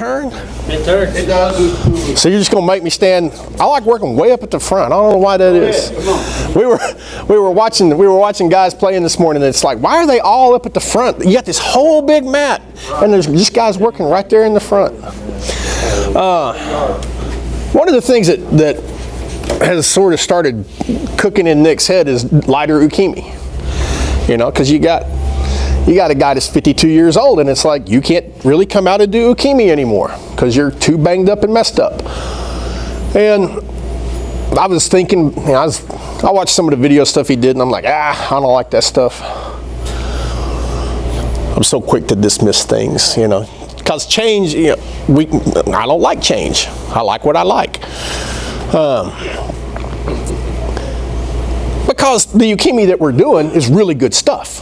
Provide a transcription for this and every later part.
turn? It turns. It does. So you're just gonna make me stand? I like working way up at the front. I don't know why that is. We were watching guys playing this morning, and it's like, why are they all up at the front? You got this whole big mat, and there's just guys working right there in the front. One of the things that has sort of started cooking in Nick's head is lighter Ukemi. You know, because you got a guy that's 52 years old, and it's like you can't really come out and do Ukemi anymore because you're too banged up and messed up. And I was thinking, you know, I watched some of the video stuff he did, and I'm like, I don't like that stuff. I'm so quick to dismiss things, you know, because change, you know, I don't like change. I like what I like. Because the Ukemi that we're doing is really good stuff.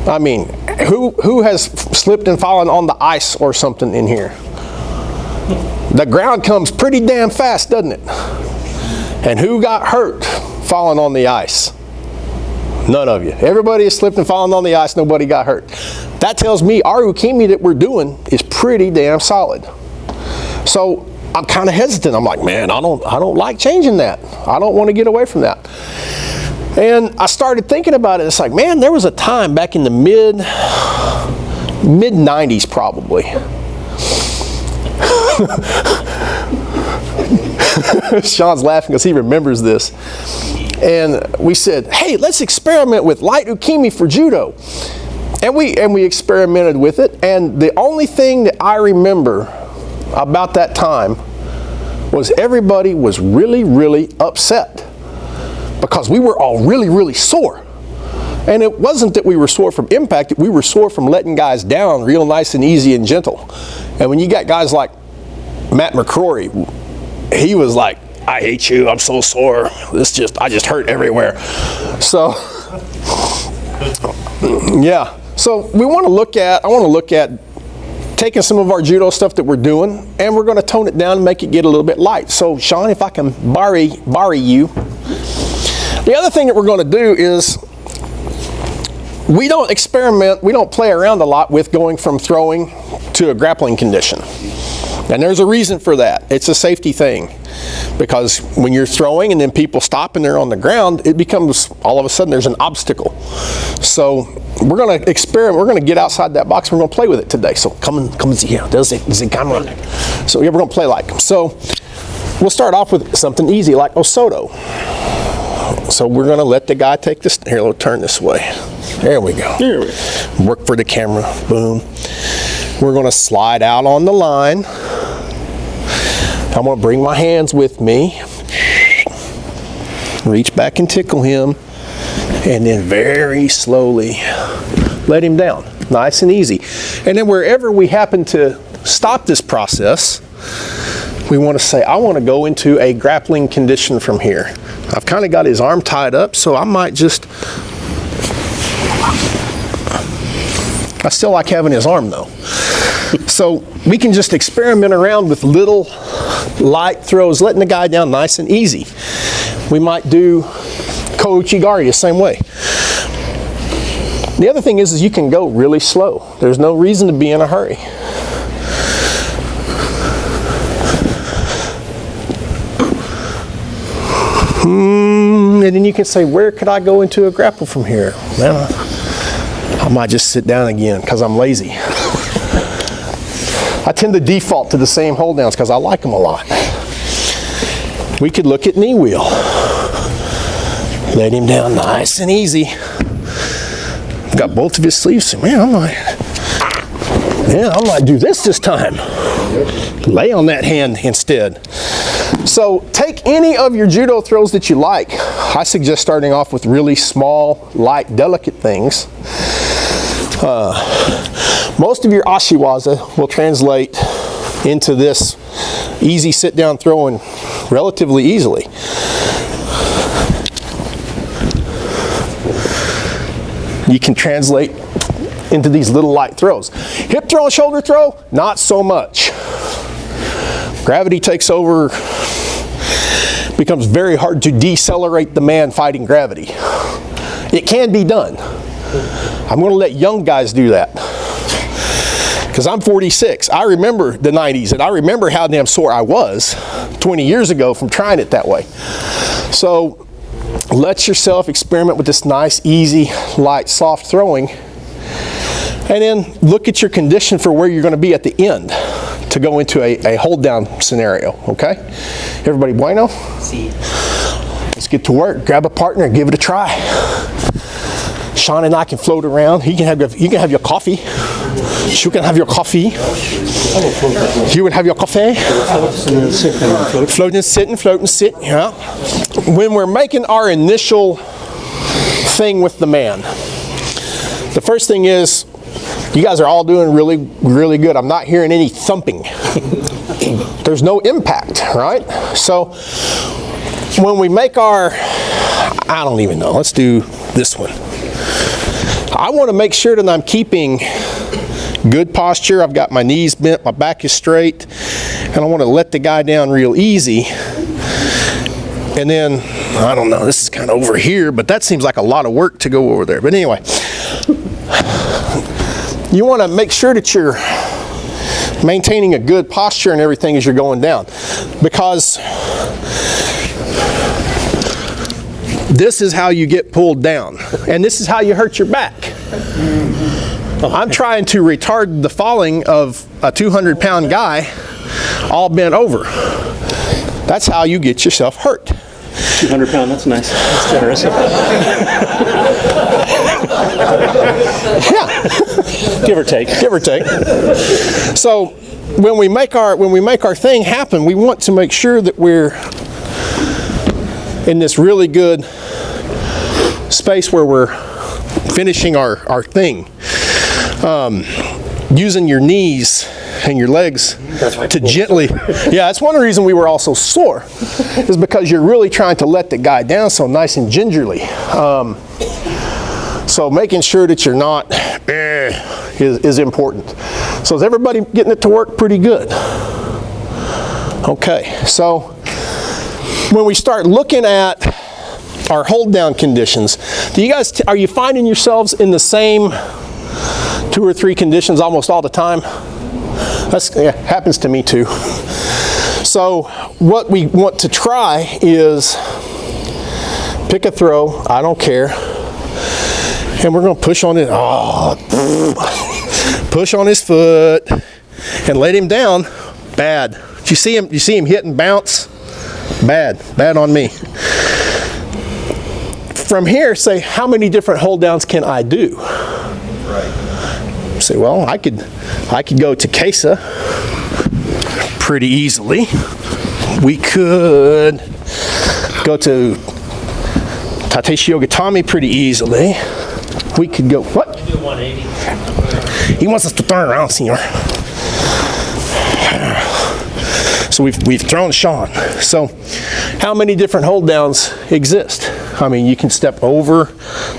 I mean, who has slipped and fallen on the ice or something in here? The ground comes pretty damn fast, doesn't it? And who got hurt falling on the ice? None of you. Everybody has slipped and fallen on the ice, nobody got hurt. That tells me our Ukemi that we're doing is pretty damn solid. So I'm kind of hesitant. I'm like, man, I don't like changing that. I don't want to get away from that. And I started thinking about it. It's like, man, there was a time back in the mid 90s probably. Sean's laughing because he remembers this. And we said, hey, let's experiment with light Ukemi for judo. And we experimented with it. And the only thing that I remember about that time was everybody was really, really upset because we were all really, really sore. And it wasn't that we were sore from impact, we were sore from letting guys down real nice and easy and gentle. And when you got guys like Matt McCrory, he was like, I hate you, I'm so sore. I just hurt everywhere. So, yeah. So I want to look at taking some of our judo stuff that we're doing, and we're going to tone it down and make it get a little bit light. So Sean, if I can borrow you. The other thing that we're going to do is we don't experiment, we don't play around a lot with going from throwing to a grappling condition. And there's a reason for that. It's a safety thing. Because when you're throwing and then people stop and they're on the ground, it becomes, all of a sudden there's an obstacle. So we're going to experiment, we're going to get outside that box, we're going to play with it today. So come and see here, there's the camera. So yeah, we're going to play like. So we'll start off with something easy like Osoto. So we're going to let the guy take this, here, we'll turn this way. There we go. There we go. Work for the camera, boom. We're going to slide out on the line. I'm going to bring my hands with me. Reach back and tickle him. And then very slowly let him down. Nice and easy. And then wherever we happen to stop this process, we want to say, I want to go into a grappling condition from here. I've kind of got his arm tied up, so I might just... I still like having his arm though. So we can just experiment around with little light throws, letting the guy down nice and easy. We might do Ko-Uchigari the same way. The other thing is you can go really slow. There's no reason to be in a hurry. And then you can say, where could I go into a grapple from here? Man, I might just sit down again because I'm lazy. I tend to default to the same hold downs because I like them a lot. We could look at knee wheel. Let him down nice and easy. Got both of his sleeves. Man, I might do this time. Lay on that hand instead. So take any of your judo throws that you like. I suggest starting off with really small, light, delicate things. Most of your Ashi waza will translate into this easy sit-down throwing relatively easily. You can translate into these little light throws. Hip throw and shoulder throw, not so much. Gravity takes over, becomes very hard to decelerate the man fighting gravity. It can be done. I'm going to let young guys do that. Because I'm 46. I remember the 90s, and I remember how damn sore I was 20 years ago from trying it that way. So let yourself experiment with this nice, easy, light, soft throwing. And then look at your condition for where you're going to be at the end to go into a hold down scenario, okay? Everybody bueno? See. Let's get to work. Grab a partner and give it a try. Sean and I can float around. You can have your coffee. You can have your coffee. You would have your coffee. Float and sit and float and sit. Yeah. When we're making our initial thing with the man, the first thing is, you guys are all doing really, really good. I'm not hearing any thumping. There's no impact, right? So when we make our, I don't even know, let's do this one. I want to make sure that I'm keeping good posture. I've got my knees bent, my back is straight, and I want to let the guy down real easy. And then, I don't know, this is kind of over here, but that seems like a lot of work to go over there. But anyway, you want to make sure that you're maintaining a good posture and everything as you're going down, because this is how you get pulled down, and this is how you hurt your back. I'm trying to retard the falling of a 200-pound guy all bent over. That's how you get yourself hurt. 200 pound, that's nice. That's generous. Yeah. Give or take. Give or take. So when we make our thing happen, we want to make sure that we're in this really good space where we're finishing our thing. Using your knees and your legs to gently, yeah, that's one reason we were all so sore, is because you're really trying to let the guy down so nice and gingerly. So making sure that you're not is important. So is everybody getting it to work pretty good? Okay, so when we start looking at our hold down conditions, are you finding yourselves in the same 2 or 3 conditions almost all the time? Yeah, happens to me too. So what we want to try is pick a throw, I don't care, and we're going to push on it. Push on his foot and let him down. Bad. You see him hit and bounce? Bad on me. From here, say, how many different hold downs can I do? Right. Say, well, I could go to kesa pretty easily. We could go to yokoshiho gatame pretty easily. We could go, what? Do 180. He wants us to turn around, senor. So we've thrown Sean. So how many different hold downs exist? I mean, you can step over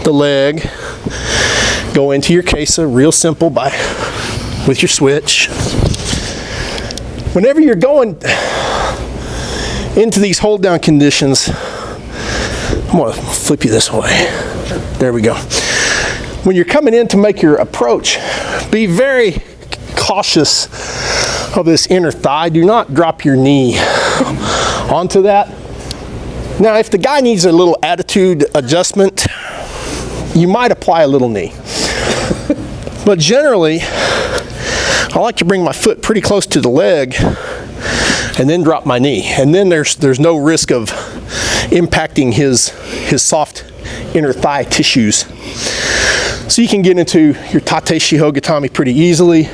the leg, go into your kesa, real simple, with your switch. Whenever you're going into these hold down conditions, I'm going to flip you this way. There we go. When you're coming in to make your approach, be very cautious of this inner thigh. Do not drop your knee onto that. Now, if the guy needs a little attitude adjustment, you might apply a little knee. But generally, I like to bring my foot pretty close to the leg and then drop my knee. And then there's no risk of impacting his soft inner thigh tissues. So you can get into your yokoshiho gatame pretty easily.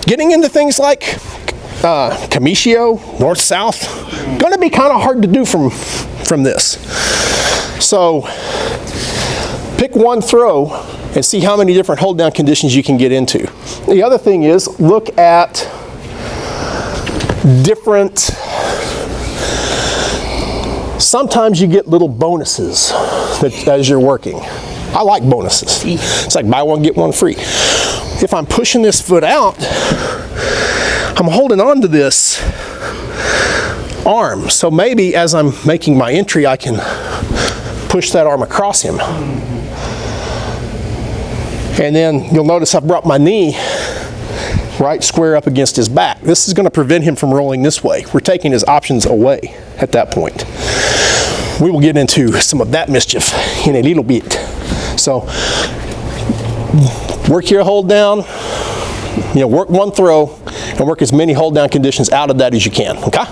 Getting into things like kamishio, north-south, going to be kind of hard to do from this. So pick one throw and see how many different hold down conditions you can get into. The other thing is look at different, sometimes you get little bonuses as you're working. I like bonuses. It's like buy one, get one free. If I'm pushing this foot out, I'm holding on to this arm. So maybe as I'm making my entry, I can push that arm across him. And then you'll notice I've brought my knee right square up against his back. This is going to prevent him from rolling this way. We're taking his options away at that point. We will get into some of that mischief in a little bit. So work your hold down, work one throw, and work as many hold down conditions out of that as you can, okay?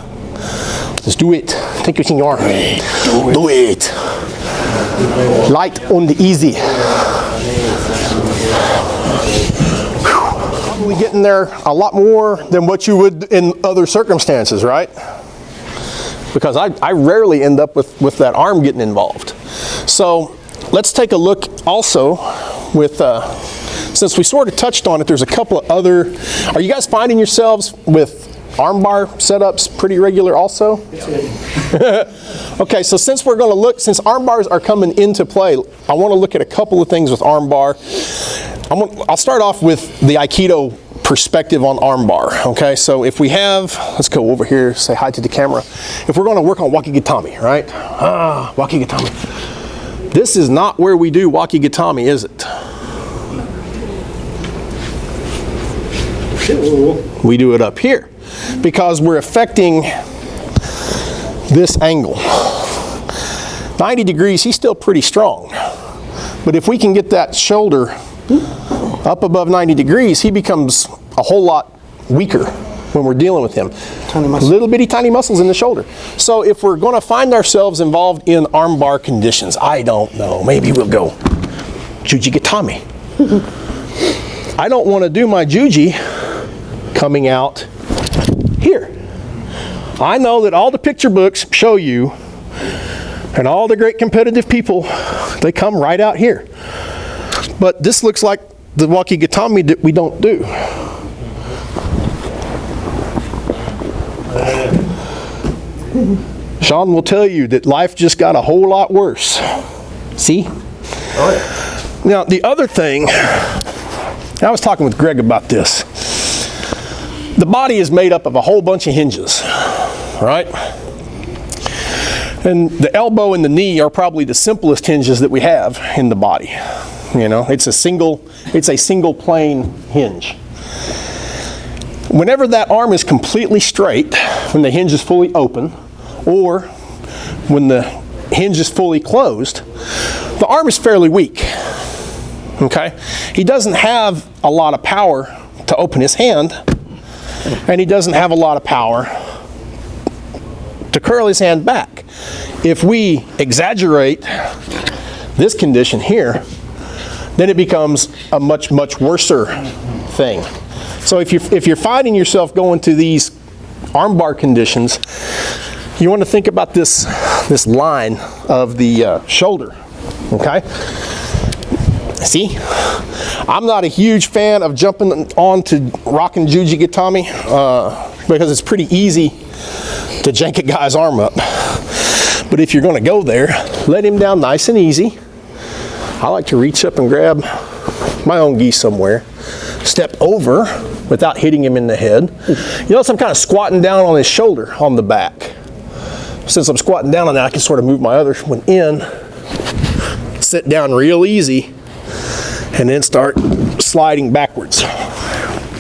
Let's do it. Take your senor. Do it. Light and easy. Probably getting there a lot more than what you would in other circumstances, right? Because I rarely end up with that arm getting involved. So let's take a look also with, since we sort of touched on it, there's a couple of other, are you guys finding yourselves with armbar setups pretty regular also? Okay, so since we're going to look, since armbars are coming into play, I want to look at a couple of things with armbar. I'll start off with the Aikido perspective on armbar, okay? So if we have, let's go over here, say hi to the camera. If we're going to work on wakigatame, right? Wakigatame. This is not where we do wakigatame, is it? We do it up here because we're affecting this angle. 90 degrees, he's still pretty strong. But if we can get that shoulder up above 90 degrees, he becomes a whole lot weaker when we're dealing with him. Little bitty tiny muscles in the shoulder. So if we're going to find ourselves involved in armbar conditions, I don't know, maybe we'll go juji gatame. I don't want to do my juji coming out here. I know that all the picture books show you, and all the great competitive people, they come right out here. But this looks like the wakigatame that we don't do. Sean will tell you that life just got a whole lot worse. See? Oh, yeah. Now, the other thing, I was talking with Greg about this. The body is made up of a whole bunch of hinges, right? And the elbow and the knee are probably the simplest hinges that we have in the body. It's a single plane hinge. Whenever that arm is completely straight, when the hinge is fully open, or when the hinge is fully closed, the arm is fairly weak. Okay? He doesn't have a lot of power to open his hand, and he doesn't have a lot of power to curl his hand back. If we exaggerate this condition here, then it becomes a much, much worser thing. So if you're finding yourself going to these armbar conditions, you want to think about this line of the shoulder, okay? See, I'm not a huge fan of jumping on to rocking juji gatame because it's pretty easy to jank a guy's arm up. But if you're going to go there, let him down nice and easy. I like to reach up and grab my own gi somewhere, step over without hitting him in the head. So I'm kind of squatting down on his shoulder on the back. Since I'm squatting down on that, I can sort of move my other one in, sit down real easy, and then start sliding backwards.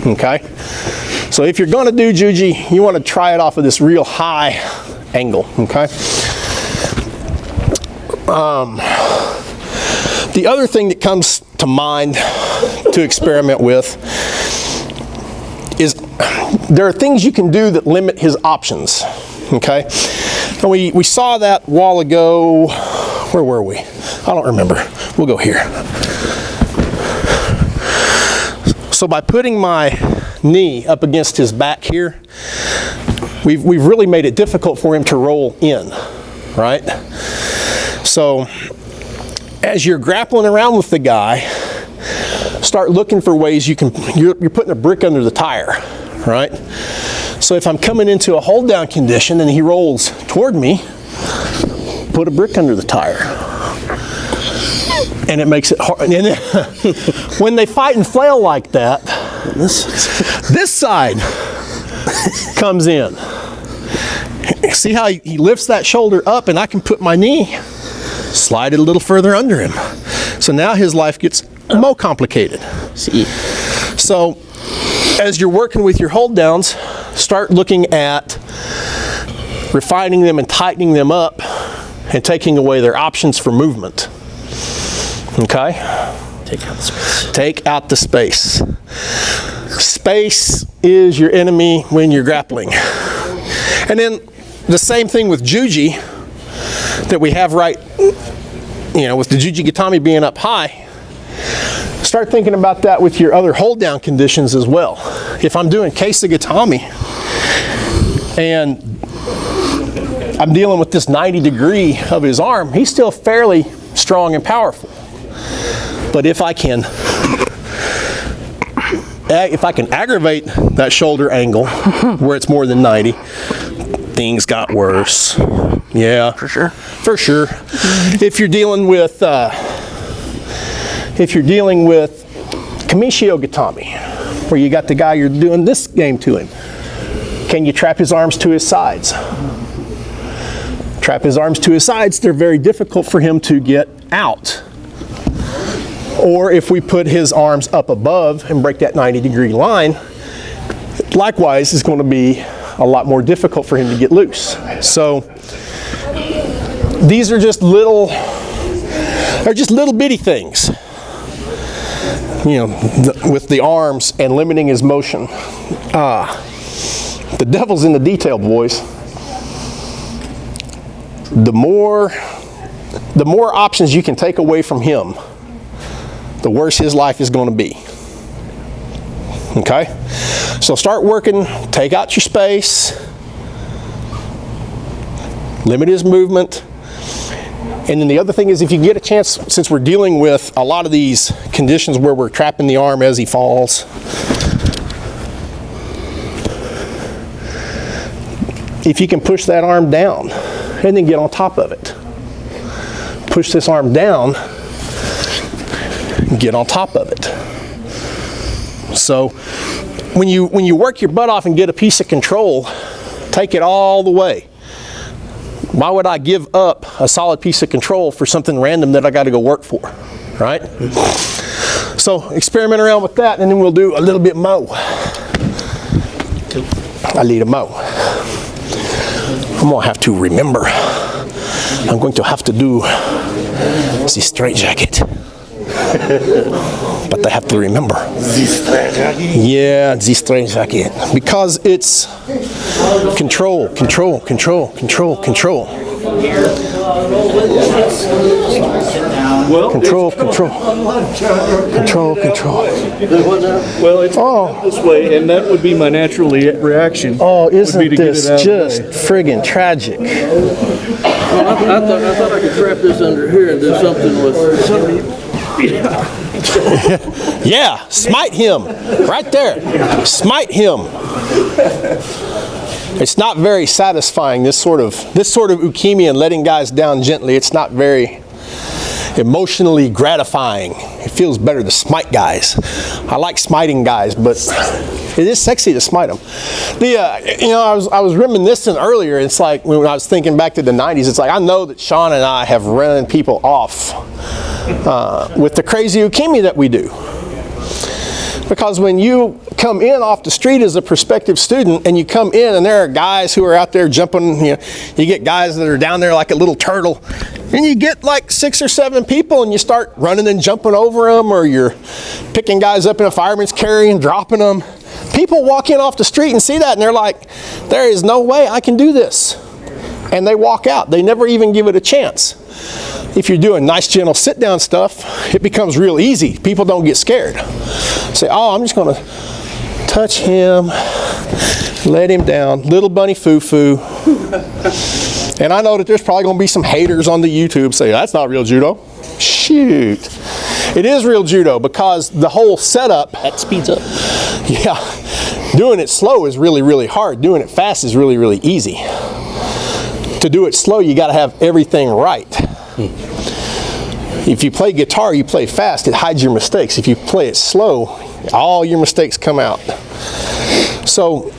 Okay? So if you're going to do juji, you want to try it off of this real high angle. Okay? The other thing that comes to mind to experiment with is there are things you can do that limit his options. Okay? And we saw that a while ago. Where were we? I don't remember. We'll go here. So by putting my knee up against his back here, we've really made it difficult for him to roll in, right? So as you're grappling around with the guy, start looking for ways you're putting a brick under the tire, right? So if I'm coming into a hold down condition and he rolls toward me, put a brick under the tire. And it makes it hard. And then when they fight and flail like that, this side comes in. See how he lifts that shoulder up, and I can put my knee, slide it a little further under him. So now his life gets more complicated. See? So as you're working with your hold downs, start looking at refining them and tightening them up and taking away their options for movement. Okay? Take out the space. Take out the space. Space is your enemy when you're grappling. And then the same thing with juji that we have right, with the juji gatame being up high. Start thinking about that with your other hold down conditions as well. If I'm doing kesa gatame and I'm dealing with this 90 degree of his arm, he's still fairly strong and powerful. But if I can aggravate that shoulder angle where it's more than 90, things got worse. Yeah, for sure. For sure. If you're dealing with yokoshiho gatame, where you got the guy you're doing this game to him, can you trap his arms to his sides? Trap his arms to his sides, they're very difficult for him to get out. Or if we put his arms up above and break that 90 degree line, likewise it's going to be a lot more difficult for him to get loose. So these are just little bitty things, with the arms and limiting his motion. The devil's in the detail, boys. The more options you can take away from him, the worse his life is going to be. Okay? So start working, take out your space, limit his movement. And then the other thing is, if you get a chance, since we're dealing with a lot of these conditions where we're trapping the arm as he falls, if you can push that arm down and then get on top of it. Push this arm down, get on top of it. So when you work your butt off and get a piece of control, take it all the way. Why would I give up a solid piece of control for something random that I got to go work for, right? So experiment around with that, and then we'll do a little bit more. I need a mo. I'm gonna have to remember. I'm going to have to do the straight jacket. But I have to remember. Yeah, the straight jacket. Because it's control. Control. Well, it's this way, and that would be my natural reaction. Oh, isn't this just friggin' tragic? Well, I thought I could trap this under here and do something with Yeah, smite him. Right there. Smite him. It's not very satisfying, this sort of ukemi and letting guys down gently. It's not very emotionally gratifying. It feels better to smite guys. I like smiting guys, but it is sexy to smite them. I was reminiscing earlier. It's like when I was thinking back to the 90s, it's like I know that Sean and I have run people off with the crazy ukemi that we do. Because when you come in off the street as a prospective student and you come in and there are guys who are out there jumping, you get guys that are down there like a little turtle, and you get like 6 or 7 people and you start running and jumping over them, or you're picking guys up in a fireman's carry and dropping them. People walk in off the street and see that and they're like, there is no way I can do this. And they walk out. They never even give it a chance. If you're doing nice, gentle sit-down stuff, it becomes real easy. People don't get scared. Say, oh, I'm just going to touch him, let him down, little bunny foo-foo. And I know that there's probably going to be some haters on the YouTube say, that's not real judo. Shoot. It is real judo because the whole setup. That speeds up. Yeah. Doing it slow is really, really hard. Doing it fast is really, really easy. To do it slow, you got to have everything right. If you play guitar, you play fast, it hides your mistakes. If you play it slow, all your mistakes come out. So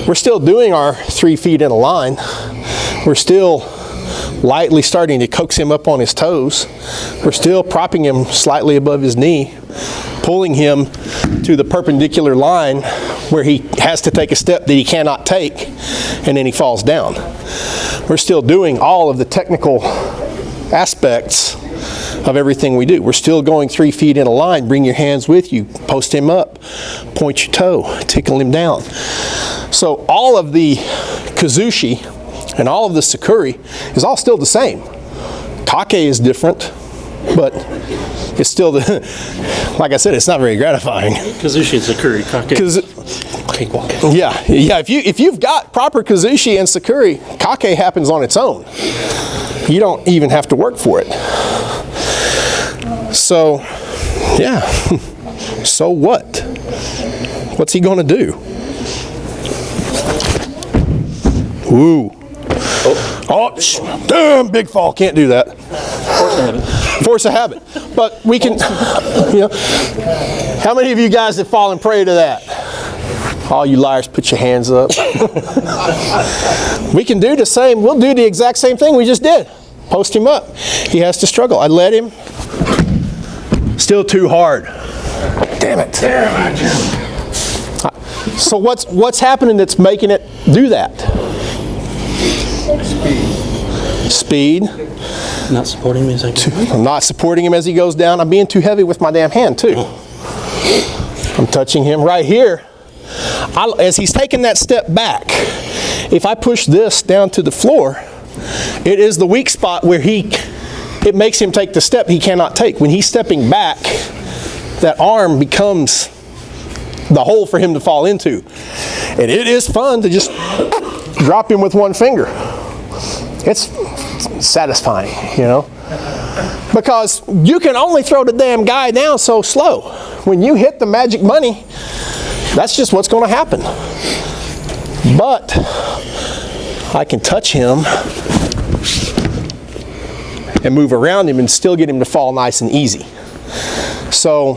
we're still doing our 3 feet in a line. We're still lightly starting to coax him up on his toes. We're still propping him slightly above his knee, pulling him to the perpendicular line where he has to take a step that he cannot take, and then he falls down. We're still doing all of the technical aspects of everything we do. We're still going 3 feet in a line. Bring your hands with you, post him up, point your toe, tickle him down. So all of the kazushi and all of the sakuri is all still the same. Kake is different, but it's still the, like I said, it's not very gratifying. Kazushi and Sakuri. Cakewalk. Yeah. If you've got proper kazushi and sakuri, kake happens on its own. You don't even have to work for it. So, yeah. So what? What's he going to do? Ooh. Oh, damn, big fall. Can't do that. Force of habit. But we can, you know. How many of you guys have fallen prey to that? All you liars, put your hands up. We can do the same. We'll do the exact same thing we just did. Post him up. He has to struggle. I let him. Still too hard. Damn it. So what's happening that's making it do that? Speed. Not supporting him as I go. I'm not supporting him as he goes down. I'm being too heavy with my damn hand too. I'm touching him right here. As he's taking that step back, if I push this down to the floor, it is the weak spot where it makes him take the step he cannot take. When he's stepping back, that arm becomes the hole for him to fall into. And it is fun to just drop him with one finger. It's satisfying, you know, because you can only throw the damn guy down so slow. When you hit the magic money, that's just what's going to happen. But I can touch him and move around him and still get him to fall nice and easy. So,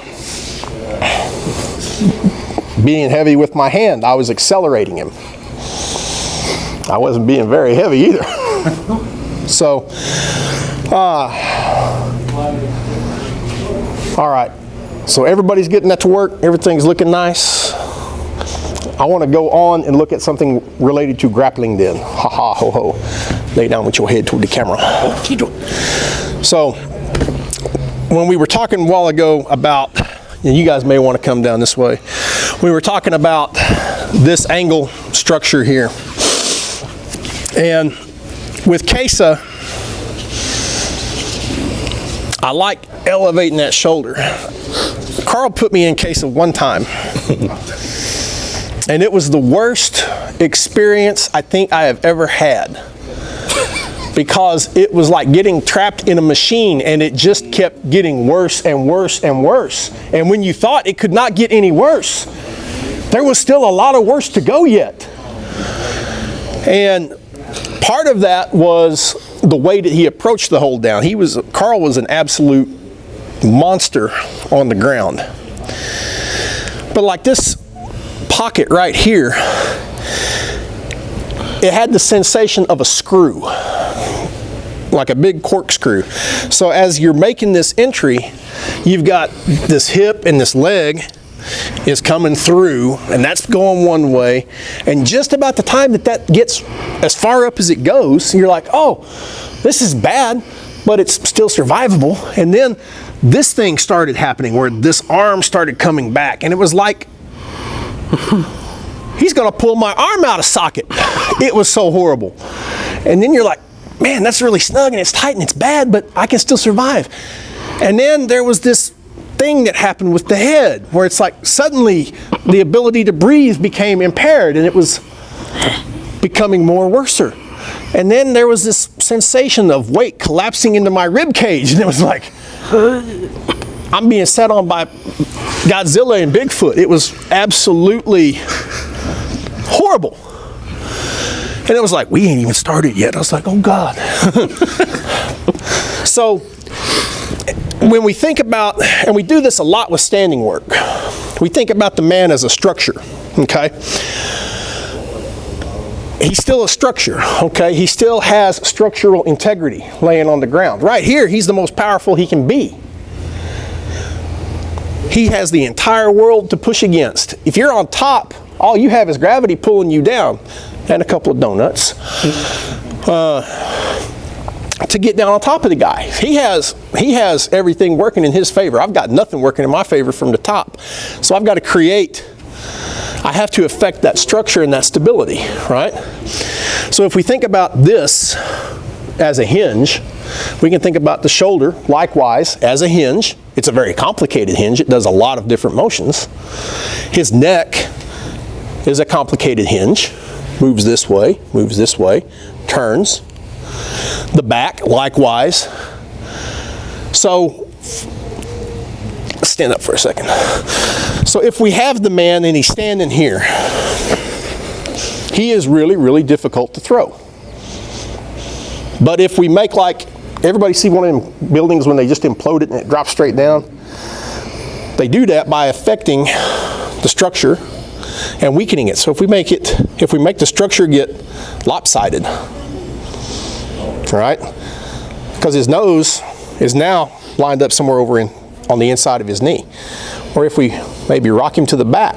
being heavy with my hand, I was accelerating him. I wasn't being very heavy either. So, all right. So everybody's getting that to work. Everything's looking nice. I want to go on and look at something related to grappling then. Ha ha ho ho. Lay down with your head toward the camera. So, when we were talking a while ago about, and you guys may want to come down this way. We were talking about this angle structure here. And with kesa, I like elevating that shoulder. Carl put me in kesa one time. And it was the worst experience I think I have ever had. Because it was like getting trapped in a machine and it just kept getting worse and worse and worse. And when you thought it could not get any worse, there was still a lot of worse to go yet. And part of that was the way that he approached the hold down. Carl was an absolute monster on the ground. But like this pocket right here, it had the sensation of a screw, like a big corkscrew. So as you're making this entry, you've got this hip and this leg is coming through, and that's going one way. And just about the time that gets as far up as it goes, you're like, oh, this is bad, but it's still survivable. And then this thing started happening where this arm started coming back, and it was like, he's gonna pull my arm out of socket. It was so horrible. And then you're like, man, that's really snug and it's tight and it's bad, but I can still survive. And then there was this thing that happened with the head where it's like suddenly the ability to breathe became impaired and it was becoming more worser. And then there was this sensation of weight collapsing into my rib cage, and it was like, I'm being set on by Godzilla and Bigfoot. It was absolutely horrible. And it was like, we ain't even started yet. I was like, oh God. So when we think about, and we do this a lot with standing work, we think about the man as a structure, okay? he's still a structure, okay? He still has structural integrity laying on the ground. Right here, he's the most powerful he can be. He has the entire world to push against. If you're on top, all you have is gravity pulling you down and a couple of donuts to get down on top of the guy. He has everything working in his favor. I've got nothing working in my favor from the top. So I've got to create, I have to affect that structure and that stability, right? So if we think about this as a hinge, we can think about the shoulder likewise as a hinge. It's a very complicated hinge. It does a lot of different motions. His neck is a complicated hinge. Moves this way, turns. The back likewise. So, stand up for a second. So if we have the man and he's standing here, he is really, really difficult to throw. But if we make like, everybody see one of them buildings when they just implode it and it drops straight down? They do that by affecting the structure and weakening it. So if we make the structure get lopsided, right? Because his nose is now lined up somewhere over on the inside of his knee. Or if we maybe rock him to the back,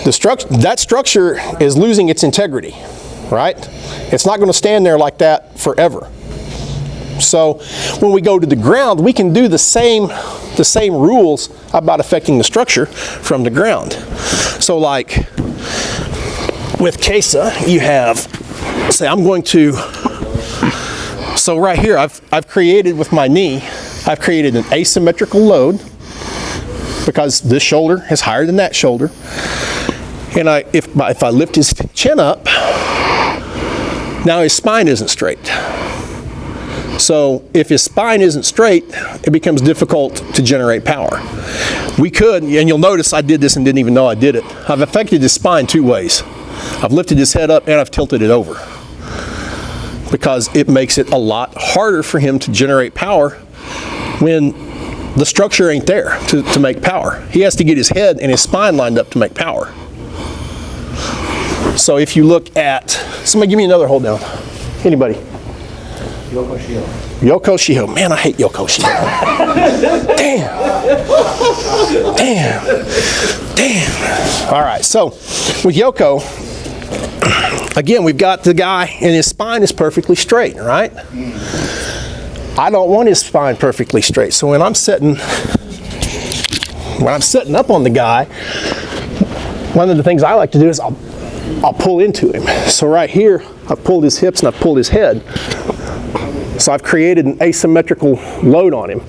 that structure is losing its integrity, right? It's not going to stand there like that forever. So when we go to the ground, we can do the same rules about affecting the structure from the ground. So like with kesa, you have, say I'm going to, so right here I've created with my knee, I've created an asymmetrical load because this shoulder is higher than that shoulder. And if I lift his chin up, now his spine isn't straight. So if his spine isn't straight, it becomes difficult to generate power. We could, and you'll notice I did this and didn't even know I did it. I've affected his spine two ways. I've lifted his head up and I've tilted it over, because it makes it a lot harder for him to generate power when the structure ain't there to make power. He has to get his head and his spine lined up to make power. So if you look at, somebody give me another hold down. Anybody? Yokoshiho. Yokoshiho. Man, I hate Yokoshiho. Damn. All right, so with Yoko, again, we've got the guy and his spine is perfectly straight, right? I don't want his spine perfectly straight. So when I'm setting up on the guy, one of the things I like to do is I'll pull into him. So right here, I've pulled his hips and I've pulled his head. So I've created an asymmetrical load on him.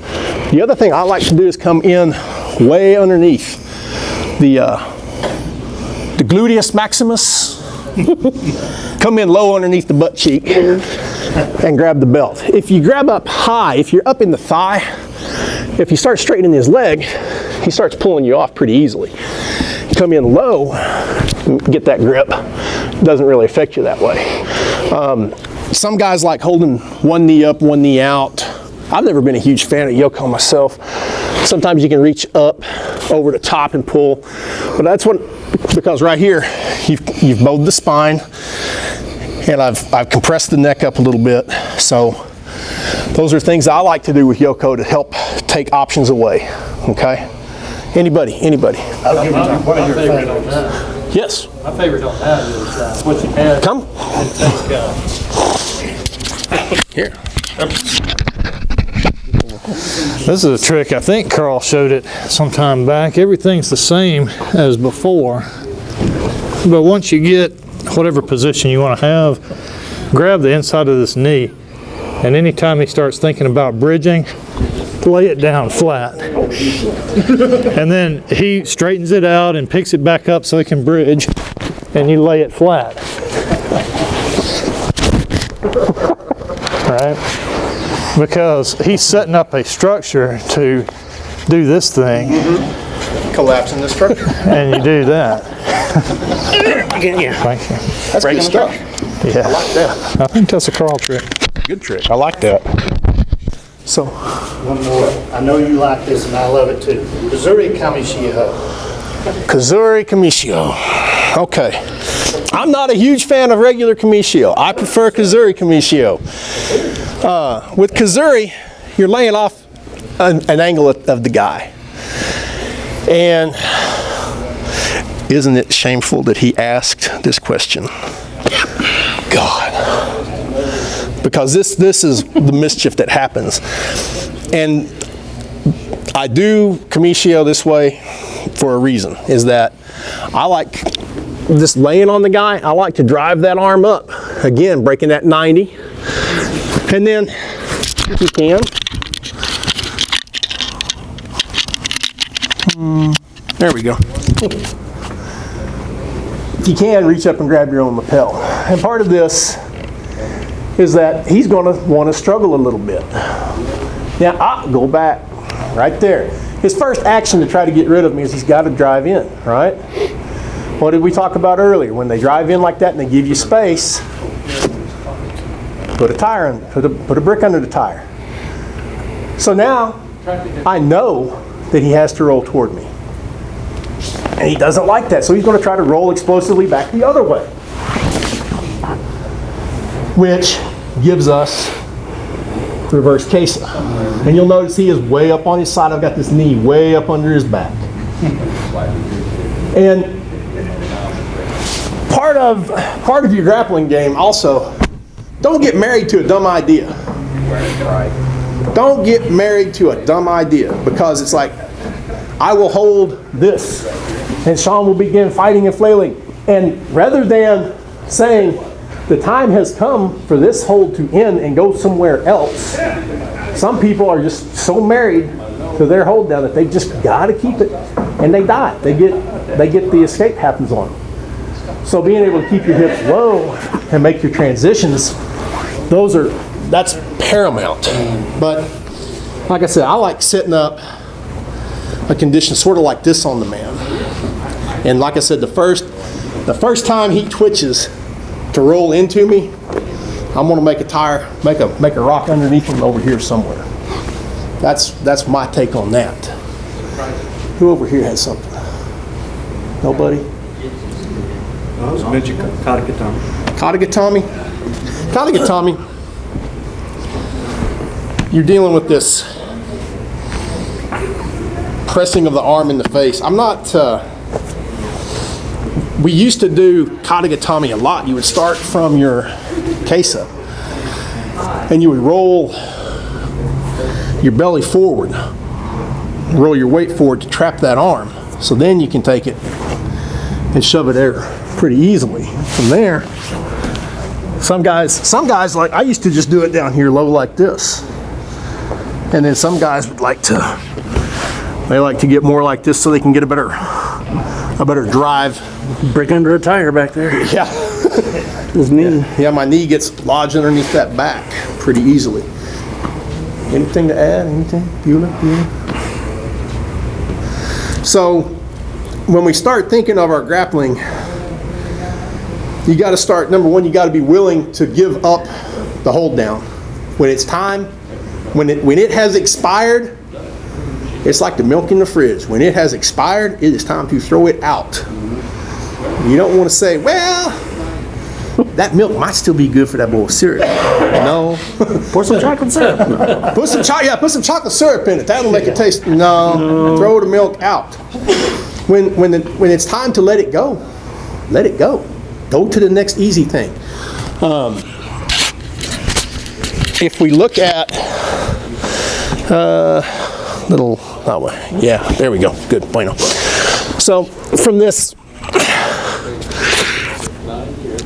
The other thing I like to do is come in way underneath the gluteus maximus. Come in low underneath the butt cheek and grab the belt. If you grab up high, if you're up in the thigh, if you start straightening his leg, he starts pulling you off pretty easily. Come in low, get that grip. Doesn't really affect you that way. Some guys like holding one knee up, one knee out. I've never been a huge fan of Yoko myself. Sometimes you can reach up over the top and pull, but that's because right here you've bowed the spine and I've compressed the neck up a little bit. So those are things I like to do with Yoko to help take options away. Okay. Anybody? I'll give you one of your favorites. Yes. My favorite on that is what you had. Come. And take, Here. This is a trick, I think Carl showed it sometime back. Everything's the same as before, but once you get whatever position you want to have, grab the inside of this knee, and anytime he starts thinking about bridging, lay it down flat. And then he straightens it out and picks it back up so he can bridge, and you lay it flat. Right? Because he's setting up a structure to do this thing. Collapsing the structure. And you do that. Thank you. That's good stuff. Yeah. I like that. I think that's a Carl trick. Good trick. I like that. So, one more. I know you like this and I love it too. Kazuri Kamishiho. Kazuri Kamishiho. Okay. I'm not a huge fan of regular kamishiyo. I prefer kazuri kamishiyo. With kazuri, you're laying off an angle of the guy. And isn't it shameful that he asked this question? God. Because this is the mischief that happens. And I do kamishiyo this way for a reason, is that I like just laying on the guy, I like to drive that arm up. Again, breaking that 90. And then, if you can, there we go. If you can, reach up and grab your own lapel. And part of this is that he's going to want to struggle a little bit. Now, go back, right there. His first action to try to get rid of me is he's got to drive in, right? What did we talk about earlier? When they drive in like that and they give you space, put a tire in, put a brick under the tire. So now, I know that he has to roll toward me. And he doesn't like that, so he's going to try to roll explosively back the other way. Which gives us reverse kesa. And you'll notice he is way up on his side. I've got this knee way up under his back. And part of your grappling game also, don't get married to a dumb idea. Don't get married to a dumb idea, because it's like, I will hold this and Sean will begin fighting and flailing. And rather than saying, the time has come for this hold to end and go somewhere else, some people are just so married to their hold down that they just got to keep it, and they die. They get the escape happens on them. So being able to keep your hips low and make your transitions, that's paramount. But like I said, I like setting up a condition sort of like this on the man. And like I said, the first time he twitches to roll into me, I'm going to make a tire, make a rock underneath him over here somewhere. That's my take on that. Who over here has something? Nobody? I was mentioning katagatame. Katagatame? Katagatame, you're dealing with this pressing of the arm in the face. I'm not, we used to do katagatame a lot. You would start from your kesa and you would roll your belly forward, roll your weight forward to trap that arm. So then you can take it and shove it there pretty easily. From there, some guys like, I used to just do it down here low like this. And then some guys would like to get more like this so they can get a better drive. Break under a tire back there. Yeah. His knee. Yeah, my knee gets lodged underneath that back pretty easily. Anything to add? Anything? Bueller? So when we start thinking of our grappling, you got to start, number one, you got to be willing to give up the hold down. When it's time, when it has expired, it's like the milk in the fridge. When it has expired, it is time to throw it out. You don't want to say, well, that milk might still be good for that bowl of cereal. No. Pour some chocolate syrup. Put some chocolate syrup in it. That'll make it taste. No. Throw the milk out. When it's time to let it go, let it go. Go to the next easy thing. If we look at yeah, there we go. Good, bueno. So from this,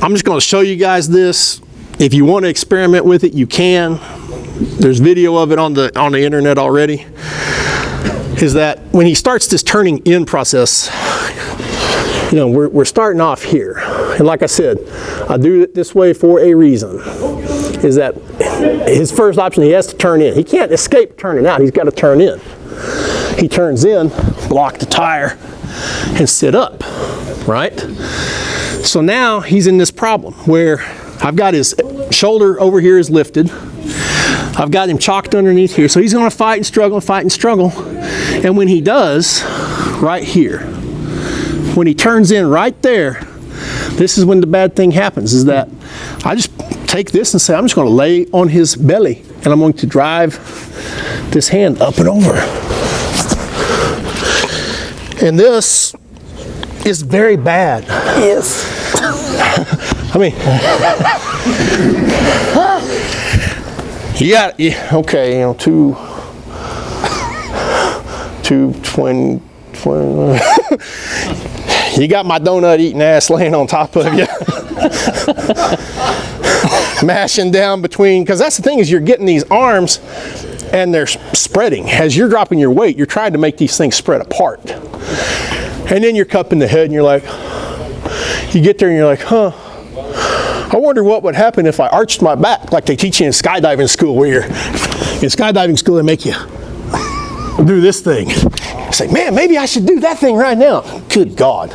I'm just going to show you guys this. If you want to experiment with it, you can. There's video of it on the internet already. Is that when he starts this turning in process, we're starting off here. And like I said, I do it this way for a reason. Is that his first option, he has to turn in. He can't escape turning out. He's got to turn in. He turns in, block the tire, and sit up, right? So now he's in this problem where I've got his shoulder over here is lifted. I've got him chalked underneath here. So he's going to fight and struggle. And when he does, right here, when he turns in right there, This is when the bad thing happens, is that I just take this and say, I'm just going to lay on his belly, and I'm going to drive this hand up and over. And this is very bad. Yes. I mean, okay, 220. You got my donut eating ass laying on top of you. Mashing down between, because that's the thing, is you're getting these arms and they're spreading. As you're dropping your weight, you're trying to make these things spread apart. And then you're cupping the head and you're like, you get there and you're like, I wonder what would happen if I arched my back, like they teach you in skydiving school, where you're in skydiving school, they make you do this thing. It's like, man, maybe I should do that thing right now. Good God.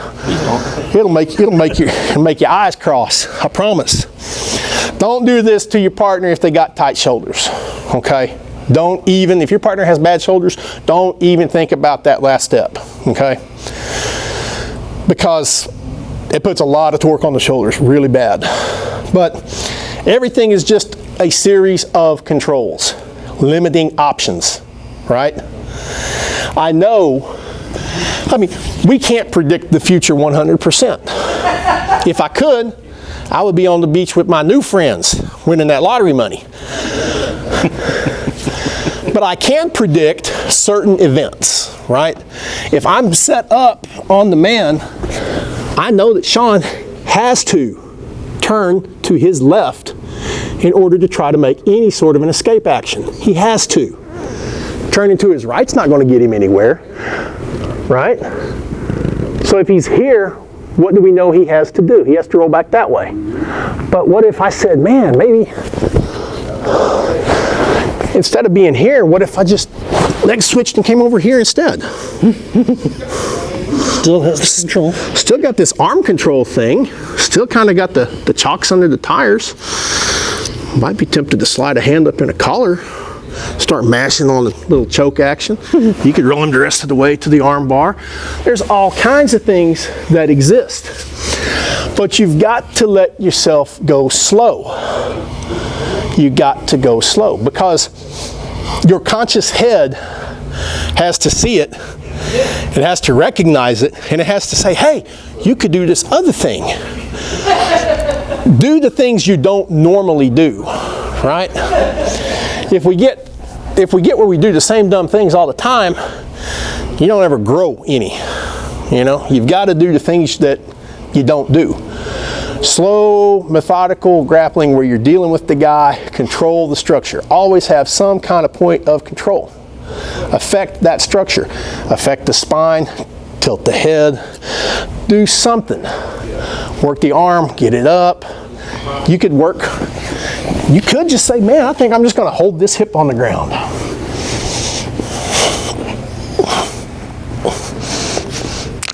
It'll make your eyes cross, I promise. Don't do this to your partner if they got tight shoulders, okay? Don't even, if your partner has bad shoulders, don't even think about that last step, okay? Because it puts a lot of torque on the shoulders, really bad. But everything is just a series of controls, limiting options, right? I know, I mean, we can't predict the future 100%. If I could, I would be on the beach with my new friends winning that lottery money. But I can predict certain events, right? If I'm set up on the man, I know that Sean has to turn to his left in order to try to make any sort of an escape action. He has to. Turning to his right's not going to get him anywhere, right? So if he's here, what do we know he has to do? He has to roll back that way. But what if I said, man, maybe instead of being here, what if I just leg switched and came over here instead? Still has the control. Still got this arm control thing. Still kind of got the chocks under the tires. Might be tempted to slide a hand up in a collar. Start mashing on the little choke action. You could roll him the rest of the way to the arm bar. There's all kinds of things that exist. But you've got to let yourself go slow. You got to go slow, because your conscious head has to see it, it has to recognize it, and it has to say, hey, you could do this other thing. Do the things you don't normally do, right? If we get where we do the same dumb things all the time, you don't ever grow any. You know, you've got to do the things that you don't do. Slow, methodical grappling where you're dealing with the guy, control the structure. Always have some kind of point of control. Affect that structure. Affect the spine, tilt the head, do something. Work the arm, get it up. You could just say, man, I think I'm just going to hold this hip on the ground.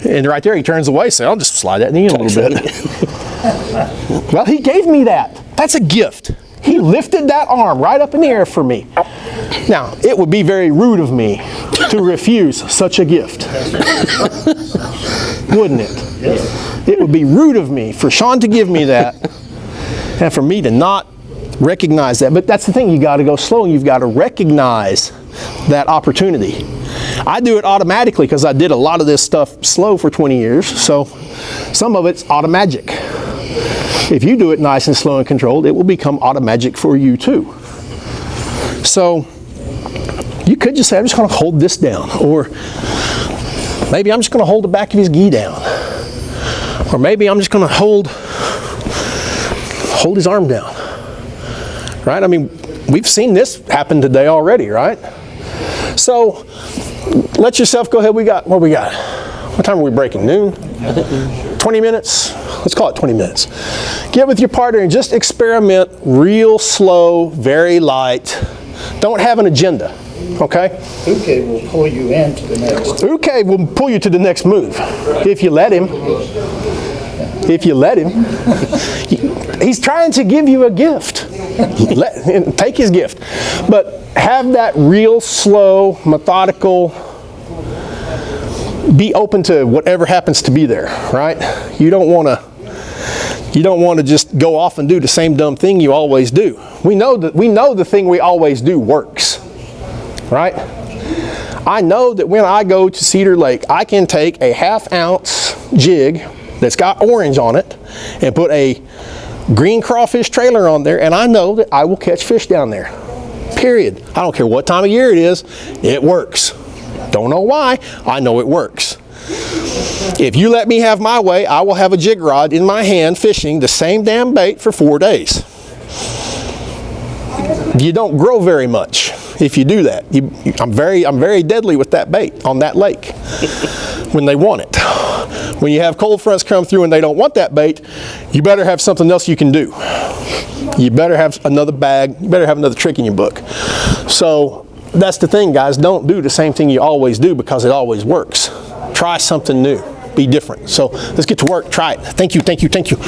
And right there, he turns away, so I'll just slide that knee in a little bit. Well, he gave me that. That's a gift. He lifted that arm right up in the air for me. Now, it would be very rude of me to refuse such a gift. Wouldn't it? Yes. It would be rude of me for Sean to give me that and for me to not recognize that. But that's the thing, you got to go slow and you've got to recognize that opportunity. I do it automatically because I did a lot of this stuff slow for 20 years, so some of it's automagic. If you do it nice and slow and controlled, it will become automagic for you too. So you could just say, I'm just going to hold this down, or maybe I'm just going to hold the back of his gi down, or maybe I'm just going to hold his arm down, right? I mean, we've seen this happen today already, right? So let yourself go ahead. What we got? What time are we breaking? Noon? 20 minutes? Let's call it 20 minutes. Get with your partner and just experiment real slow, very light. Don't have an agenda, okay? Ukemi will pull you into the next. Ukemi will pull you to the next move if you let him. If you let him. He's trying to give you a gift. Take his gift. But have that real slow, methodical, be open to whatever happens to be there, right? You don't want to You don't want to just go off and do the same dumb thing you always do. We know the thing we always do works, right? I know that when I go to Cedar Lake, I can take a 1/2 ounce jig that's got orange on it and put a green crawfish trailer on there, and I know that I will catch fish down there. Period. I don't care what time of year it is, it works. Don't know why, I know it works. If you let me have my way, I will have a jig rod in my hand fishing the same damn bait for 4 days. You don't grow very much if you do that. I'm very deadly with that bait on that lake when they want it. When you have cold fronts come through and they don't want that bait, you better have something else you can do. You better have another bag, you better have another trick in your book. So that's the thing, guys, don't do the same thing you always do because it always works. Try something new, be different. So let's get to work, try it. Thank you, thank you, thank you.